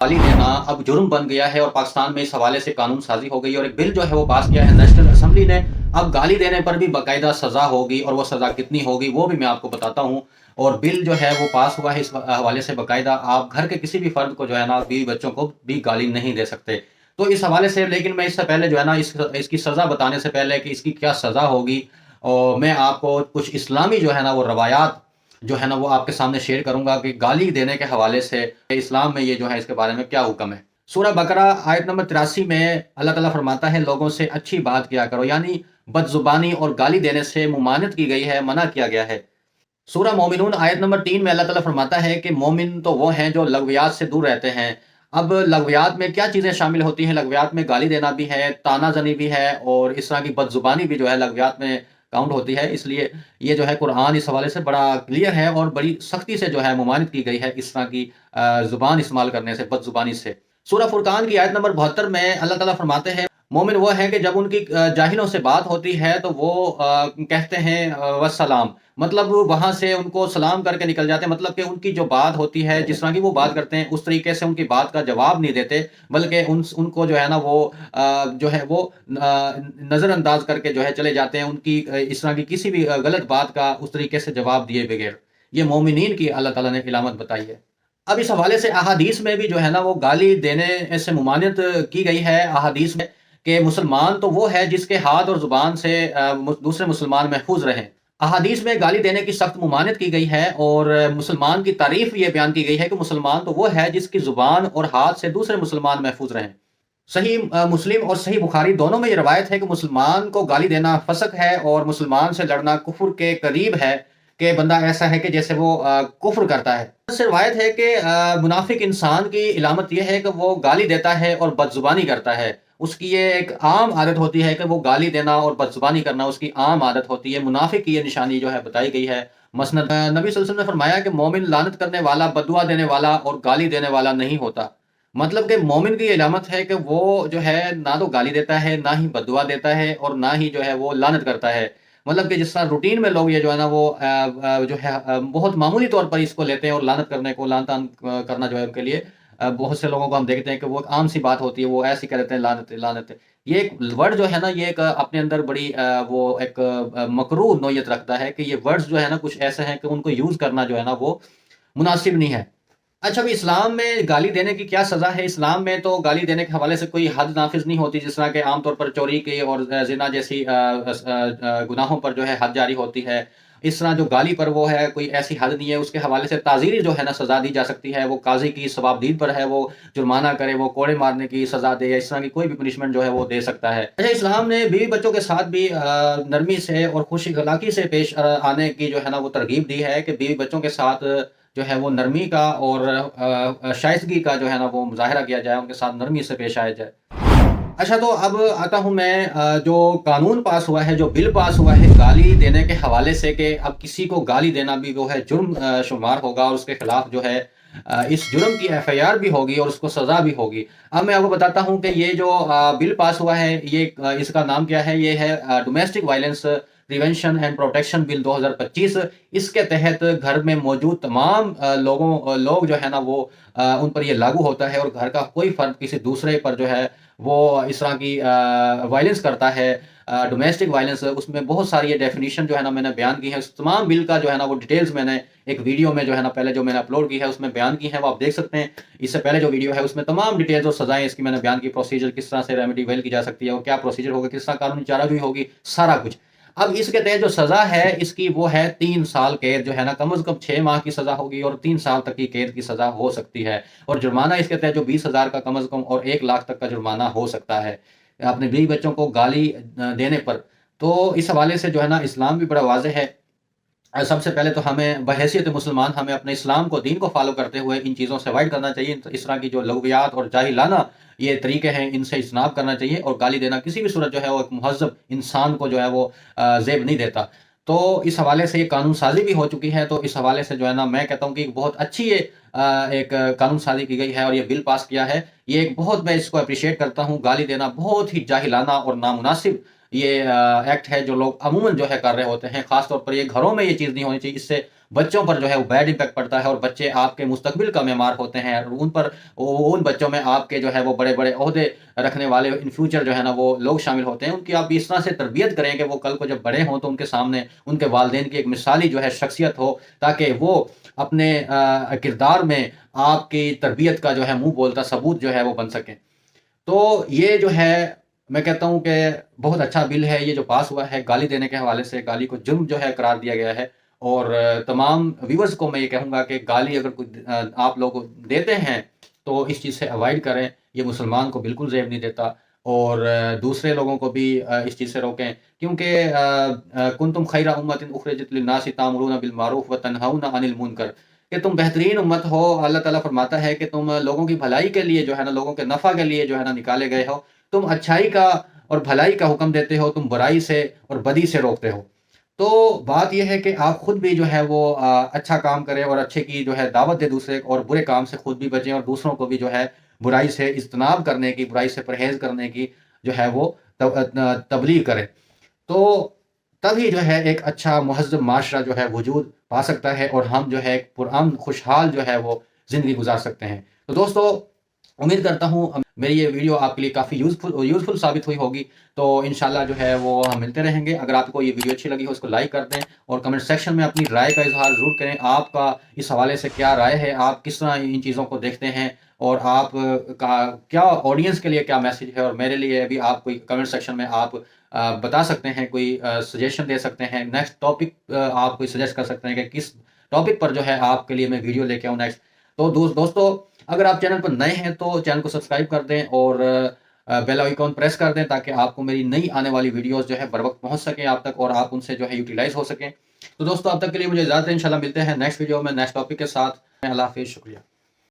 गाली देना अब जुर्म बन गया है और पाकिस्तान में इस हवाले से कानून साजी हो गई है और एक बिल जो है वो पास किया है नेशनल असेंबली ने। अब गाली देने पर भी बाकायदा सज़ा होगी और वो सज़ा कितनी होगी वो भी मैं आपको बताता हूँ। और बिल जो है वो पास हुआ है इस हवाले से, बाकायदा आप घर के किसी भी फर्द को जो है ना, बीवी बच्चों को भी गाली नहीं दे सकते। तो इस हवाले से, लेकिन मैं इससे पहले जो है ना, इसकी सज़ा बताने से पहले कि इसकी क्या सज़ा होगी, और मैं आपको कुछ इस्लामी जो है ना वो रवायात जो है ना वो आपके सामने शेयर करूंगा कि गाली देने के हवाले से इस्लाम में ये जो है इसके बारे में क्या हुक्म है। सूरह बकरा आयत नंबर 83 में अल्लाह ताला फरमाता है, लोगों से अच्छी बात किया करो, यानी बदजुबानी और गाली देने से मुमानत की गई है, मना किया गया है। सूरह मोमिनून आयत नंबर 3 में अल्लाह ताला फरमाता है कि मोमिन तो वो हैं जो लग़वियात से दूर रहते हैं। अब लग़वियात में क्या चीज़ें शामिल होती हैं? लग़वियात में गाली देना भी है, ताना-ज़नी भी है और इस तरह की बदज़ुबानी भी जो है लग़वियात में काउंट होती है। इसलिए ये जो है कुरान इस हवाले से बड़ा क्लियर है और बड़ी सख्ती से जो है ममानित की गई है इस तरह की ज़ुबान इस्तेमाल करने से, बदज़ुबानी से। सूरह फुरकान की आयत नंबर 72 में अल्लाह ताला फरमाते हैं, मोमिन वो है कि जब उनकी जाहिलों से बात होती है तो वो कहते हैं वस्सलाम, मतलब वहां से उनको सलाम करके निकल जाते हैं। मतलब कि उनकी जो बात होती है, जिस तरह की वो बात करते हैं, उस तरीके से उनकी बात का जवाब नहीं देते, बल्कि उनको जो है ना वो जो है वो नज़रअंदाज करके जो है चले जाते हैं, उनकी इस तरह की किसी भी गलत बात का उस तरीके से जवाब दिए बगैर। ये मोमिनीन की अल्लाह ताला ने इलामत बताई है। अब इस हवाले से अहादीस में भी जो है ना वो गाली देने से मुमानियत की गई है। अहादीस में कि मुसलमान तो वो है जिसके हाथ और ज़ुबान से दूसरे मुसलमान महफूज रहें। अहादीस में गाली देने की सख्त मुमानियत की गई है और मुसलमान की तारीफ ये बयान की गई है कि मुसलमान तो वो है जिसकी ज़ुबान और हाथ से दूसरे मुसलमान महफूज रहें। सही मुस्लिम और सही बुखारी दोनों में ये रवायत है कि मुसलमान को गाली देना फसक है और मुसलमान से लड़ना कुफ्र के करीब है, कि बंदा ऐसा है कि जैसे वो कुफ्र करता है। इससे रवायत है कि मुनाफिक इंसान की इलामत यह है कि वो गाली देता है और बदजुबानी करता है। उसकी ये एक आम आदत होती है कि वो गाली देना और बदजुबानी करना उसकी आम आदत होती है। मुनाफिक की ये निशानी जो है बताई गई है। मसनद नबी सल्लल्लाहु अलैहि वसल्लम ने फरमाया कि मोमिन लानत करने वाला, बदुआ देने वाला और गाली देने वाला नहीं होता। मतलब कि मोमिन की इलामत है कि वो जो है ना तो गाली देता है, ना ही बदुआ देता है और ना ही जो है वो लानत करता है। मतलब कि जिस तरह रूटीन में लोग ये जो है ना वो जो है बहुत मामूली तौर पर इसको लेते हैं और लानत करने को, लान तान करना जो है उनके लिए बहुत से लोगों को हम देखते हैं कि वो एक आम सी बात होती है, वो ऐसे ही कह देते हैं लानत लानत। ये एक वर्ड जो है ना, ये एक अपने अंदर बड़ी वो एक मकरूह नोयत रखता है कि ये वर्ड्स जो है ना कुछ ऐसे हैं कि उनको यूज़ करना जो है ना वो मुनासिब नहीं है। अच्छा, अभी इस्लाम में गाली देने की क्या सज़ा है? इस्लाम में तो गाली देने के हवाले से कोई हद नाफ़िज़ नहीं होती, जिस तरह के आम तौर पर चोरी की और ज़िना जैसी गुनाहों पर जो है हद जारी होती है। इस तरह जो गाली पर वो है, कोई ऐसी हद नहीं है। उसके हवाले से ताज़ीरी जो है ना सज़ा दी जा सकती है। वो काज़ी की सवाबदीद पर है, वो जुर्माना करे, वो कोड़े मारने की सज़ा दे या इस तरह की कोई भी पनिशमेंट जो है वो दे सकता है। अच्छा, इस्लाम ने बीवी बच्चों के साथ भी नरमी से और खुश अखलाक़ी से पेश आने की जो है ना वो तरग़ीब दी है कि बीवी बच्चों के साथ जो है वो नरमी का और शाइस्तगी का जो है ना वो मुज़ाहिरा किया जाए, उनके साथ नरमी से पेश आया जाए। अच्छा, तो अब आता हूँ मैं जो कानून पास हुआ है, जो बिल पास हुआ है गाली देने के हवाले से, कि अब किसी को गाली देना भी वो है जुर्म शुमार होगा और उसके खिलाफ जो है इस जुर्म की एफआईआर भी होगी और उसको सज़ा भी होगी। अब मैं आपको बताता हूँ कि ये जो बिल पास हुआ है, ये इसका नाम क्या है? ये है domestic violence prevention and protection bill 2025। इसके तहत घर में मौजूद तमाम लोग जो है ना वो उन पर ये लागू होता है और घर का कोई फर्द किसी दूसरे पर जो है वो इस तरह की वायलेंस करता है, डोमेस्टिक वायलेंस, उसमें बहुत सारी ये डेफिनेशन जो है ना मैंने बयान की है। उस तमाम बिल का जो है ना वो डिटेल्स मैंने एक वीडियो में जो है ना पहले जो मैंने अपलोड की है उसमें बयान की है, वो आप देख सकते हैं। इससे पहले जो वीडियो है उसमें तमाम डिटेल्स और सजाएं इसकी मैंने बयान की, प्रोसीजर किस तरह से रेमेडी वेल की जा सकती है और क्या प्रोसीजर होगा, किस तरह कानूनी चाराजोई होगी, सारा कुछ। अब इसके तहत जो सज़ा है इसकी वो है 3 साल कैद, जो है ना कम से कम 6 माह की सज़ा होगी और 3 साल तक की कैद की सज़ा हो सकती है। और जुर्माना इसके तहत जो 20,000 का कम से कम और 1 लाख तक का जुर्माना हो सकता है अपने बीवी बच्चों को गाली देने पर। तो इस हवाले से जो है ना इस्लाम भी बड़ा वाज़ेह है। सबसे पहले तो हमें बहैसियत मुसलमान हमें अपने इस्लाम को, दीन को फॉलो करते हुए इन चीज़ों से अवॉइड करना चाहिए। तो इस तरह की जो लग़वियात और जाहिलाना ये तरीके हैं, इनसे इज्तनाब करना चाहिए और गाली देना किसी भी सूरत जो है वो एक मुहज़्ज़ब इंसान को जो है वो ज़ेब नहीं देता। तो इस हवाले से ये कानून साज़ी भी हो चुकी है। तो इस हवाले से जो है ना मैं कहता हूँ कि बहुत अच्छी ये एक कानून साज़ी की गई है और ये बिल पास किया है। ये एक बहुत, मैं इसको एप्रिशिएट करता हूँ। गाली देना बहुत ही जाहिलाना और नामुनासिब ये एक्ट है जो लोग अमूमन जो है कर रहे होते हैं। ख़ास तौर पर ये घरों में ये चीज़ नहीं होनी चाहिए। इससे بچوں پر جو ہے وہ بیڈ امپیکٹ پڑتا ہے، اور بچے آپ کے مستقبل کا معمار ہوتے ہیں، اور ان بچوں میں آپ کے جو ہے وہ بڑے بڑے عہدے رکھنے والے ان فیوچر جو ہے نا وہ لوگ شامل ہوتے ہیں۔ ان کی آپ اس طرح سے تربیت کریں کہ وہ کل کو جب بڑے ہوں تو ان کے سامنے ان کے والدین کی ایک مثالی جو ہے شخصیت ہو، تاکہ وہ اپنے کردار میں آپ کی تربیت کا جو ہے منہ بولتا ثبوت جو ہے وہ بن سکیں۔ تو یہ جو ہے میں کہتا ہوں کہ بہت اچھا بل ہے یہ جو پاس ہوا ہے گالی دینے کے حوالے سے۔ گالی کو جرم جو ہے قرار دیا گیا ہے، اور تمام ویورز کو میں یہ کہوں گا کہ گالی اگر کوئی آپ لوگ دیتے ہیں تو اس چیز سے اوائڈ کریں، یہ مسلمان کو بالکل زیب نہیں دیتا، اور دوسرے لوگوں کو بھی اس چیز سے روکیں، کیونکہ کنتم خیر امۃ اخرجت للناس تأمرون بالمعروف وتنہون عن المنکر، کہ تم بہترین امت ہو۔ اللہ تعالیٰ فرماتا ہے کہ تم لوگوں کی بھلائی کے لیے جو ہے نا، لوگوں کے نفع کے لیے جو ہے نا نکالے گئے ہو، تم اچھائی کا اور بھلائی کا حکم دیتے ہو، تم برائی سے اور بدی سے روکتے ہو۔ تو بات یہ ہے کہ آپ خود بھی جو ہے وہ اچھا کام کریں، اور اچھے کی جو ہے دعوت دے دوسرے، اور برے کام سے خود بھی بچیں، اور دوسروں کو بھی جو ہے برائی سے اجتناب کرنے کی، برائی سے پرہیز کرنے کی جو ہے وہ تبلیغ کریں۔ تو تبھی جو ہے ایک اچھا مہذب معاشرہ جو ہے وجود پا سکتا ہے، اور ہم جو ہے ایک پرامن خوشحال جو ہے وہ زندگی گزار سکتے ہیں۔ تو دوستو، امید کرتا ہوں میری یہ ویڈیو آپ کے لیے کافی یوزفل ثابت ہوئی ہوگی۔ تو انشاءاللہ جو ہے وہ ہم ملتے رہیں گے۔ اگر آپ کو یہ ویڈیو اچھی لگی ہو اس کو لائک کر دیں، اور کمنٹ سیکشن میں اپنی رائے کا اظہار ضرور کریں۔ آپ کا اس حوالے سے کیا رائے ہے، آپ کس طرح ان چیزوں کو دیکھتے ہیں، اور آپ کا کیا آڈینس کے لیے کیا میسج ہے، اور میرے لیے بھی آپ کوئی کمنٹ سیکشن میں آپ بتا سکتے ہیں، کوئی سجیشن دے سکتے ہیں، نیکسٹ ٹاپک آپ کوئی سجیسٹ کر سکتے ہیں کہ کس ٹاپک پر جو ہے آپ کے لیے میں ویڈیو لے کے آؤں نیکسٹ۔ تو دوستو، اگر آپ چینل پر نئے ہیں تو چینل کو سبسکرائب کر دیں، اور بیل آئیکن پریس کر دیں، تاکہ آپ کو میری نئی آنے والی ویڈیوز جو ہے بر وقت پہنچ سکیں آپ تک، اور آپ ان سے جو ہے یوٹیلائز ہو سکیں۔ تو دوستو، اب تک کے لیے مجھے اجازت ہے، انشاءاللہ ملتے ہیں نیکسٹ ویڈیو میں نیکسٹ ٹاپک کے ساتھ۔ اللہ حافظ، شکریہ۔